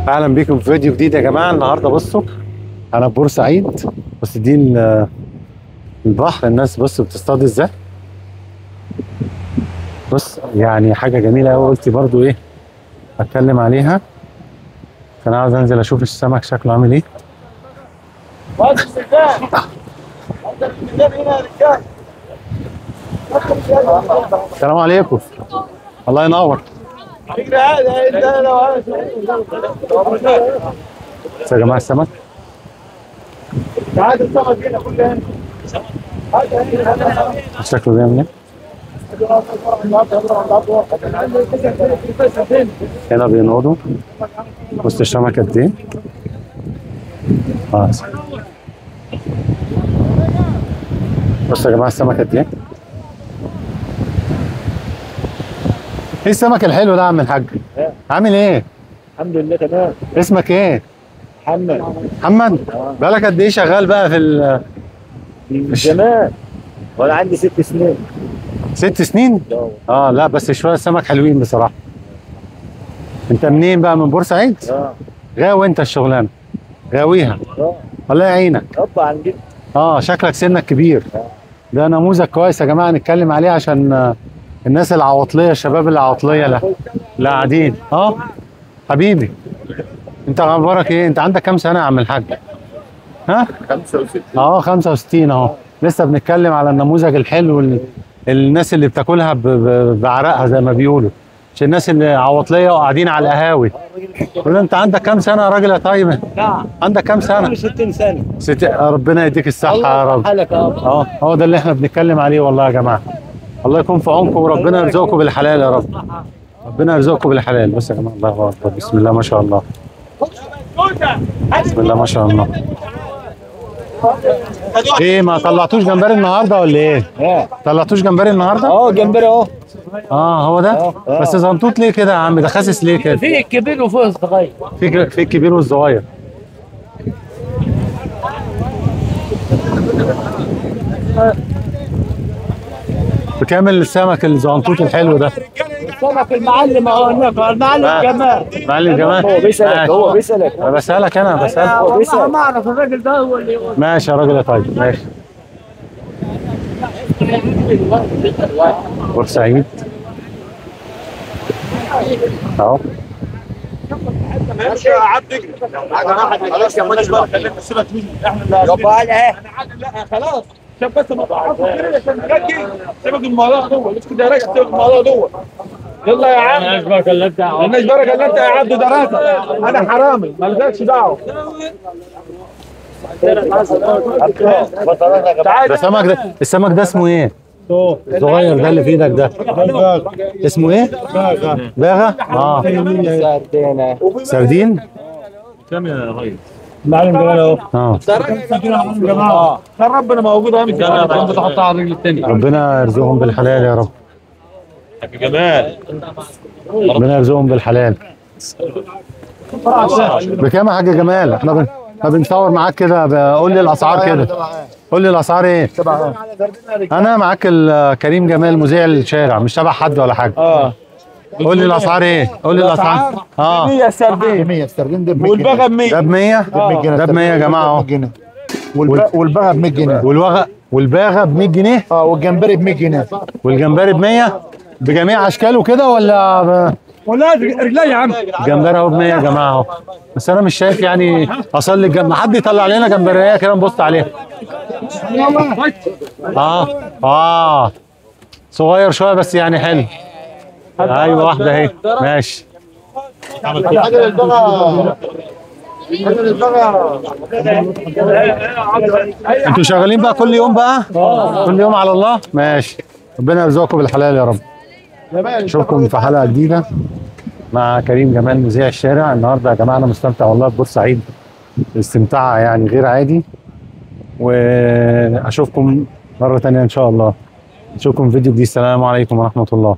اهلا بيكم في فيديو جديد يا جماعه. النهارده بصوا انا في بورسعيد، بس دي البحر. الناس بص بتصطاد ازاي، بص يعني حاجه جميله قوي. قلت برضو ايه اتكلم عليها، فانا عاوز انزل اشوف السمك شكله عامل ايه. السلام عليكم. الله ينور. بصوا يا جماعه السمك، شكله بيعمل ايه. هنا بينقضوا. بص السمك قد ايه. بصوا يا جماعه السمك قد ايه. ايه السمك الحلو ده يا عم الحاج؟ عامل ايه؟ الحمد لله تمام. اسمك ايه؟ محمد. محمد؟ بقالك قد ايه شغال بقى في من زمان وانا عندي 6 سنين. 6 سنين؟ لا بس شويه السمك حلوين بصراحه. انت منين بقى؟ من بورسعيد؟ غاوي انت الشغلانه، غاويها. الله يعينك. طبعا جدا. شكلك سنك كبير. ده نموذج كويس يا جماعه نتكلم عليه عشان الناس العواطليه، الشباب العواطليه اللي قاعدين. حبيبي انت اخبارك ايه؟ انت عندك كام سنه يا عم الحاج؟ 65. 65 اهو. لسه بنتكلم على النموذج الحلو، الناس اللي بتاكلها بعرقها زي ما بيقولوا، مش الناس اللي عواطليه وقاعدين على القهاوي. قول انت عندك كام سنه يا راجل يا طيب؟ عندك كام سنه؟ 60 سنه. ربنا يديك الصحه يا رب. هو ده اللي احنا بنتكلم عليه والله يا جماعه. الله يكون في عونكم وربنا يرزقكم بالحلال يا رب. ربنا يرزقكم بالحلال. بص يا جماعه، الله اكبر، بسم الله ما شاء الله، بسم الله ما شاء الله. ايه ما طلعتوش جمبري النهارده ولا ايه؟ طلعتوش جمبري النهارده؟ جمبري اهو. هو ده. بس زنطوط ليه كده يا عم؟ ده خاسس ليه كده؟ في الكبير وفي الصغير. في الكبير والصغير. بكامل السمك الزنطوط الحلو ده. السمك المعلم اهو هناك، المعلم جمال. معلم جمال. هو بيسألك. انا بسألك هو بيسألك. ما اعرف الراجل ده هو اللي يقول. ماشي يا راجل يا طيب، ماشي. بورسعيد اهو. ماشي يا عبد. خلاص يا مهندس بقى، خليك تسيبك مني. احنا لا خلاص. شوف بس ما تعرفش كده عشان تركز. سيبك الموضوع جوه، مش كده راجع، سيبك الموضوع جوه. يلا يا عم. مالناش بركه الا انت. مالناش بركه الا انت يا عبد. دراسه انا حرامي مالكش دعوه. ده السمك ده اسمه ايه؟ الصغير ده اللي في ايدك ده اسمه ايه؟ باغا. سردين. كم يا ريس؟ المعلم جمال اهو. كان ربنا موجود اهو. انت تحطها على الرجل الثانيه. ربنا يرزقهم بالحلال يا رب. يا جمال ربنا يرزقهم بالحلال. بكام يا حاج جمال؟ احنا بنصور معاك كده. قول لي الاسعار كده. قول لي الاسعار ايه؟ انا معاك كريم جمال مذيع الشارع، مش تبع حد ولا حاجه. قول لي الاسعار ايه؟ قول لي الاسعار. 100 السردين. 100 السردين ده ب 100 والبغا ب 100. ده ب 100. ده ب 100 يا جماعه اهو. والبغا ب 100 جنيه. والباغا ب 100 جنيه. والجمبري ب 100 جنيه. والجمبري ب 100 بجميع اشكاله كده ولا ولا رجلي يا عم. الجمبري اهو ب 100 يا جماعه اهو. بس انا مش شايف يعني اصلي حد يطلع لنا جمبريه كده نبص عليها. صغير شويه بس يعني حلو. ايوه واحده اهي ماشي. انتوا شغالين بقى كل يوم بقى؟ كل يوم على الله؟ ماشي. ربنا يرزقكم بالحلال يا رب. اشوفكم في حلقه جديده مع كريم جمال مذيع الشارع. النهارده يا جماعه انا مستمتع والله ببورسعيد استمتاع يعني غير عادي. واشوفكم مره ثانيه ان شاء الله. اشوفكم في فيديو جديد. السلام عليكم ورحمه الله.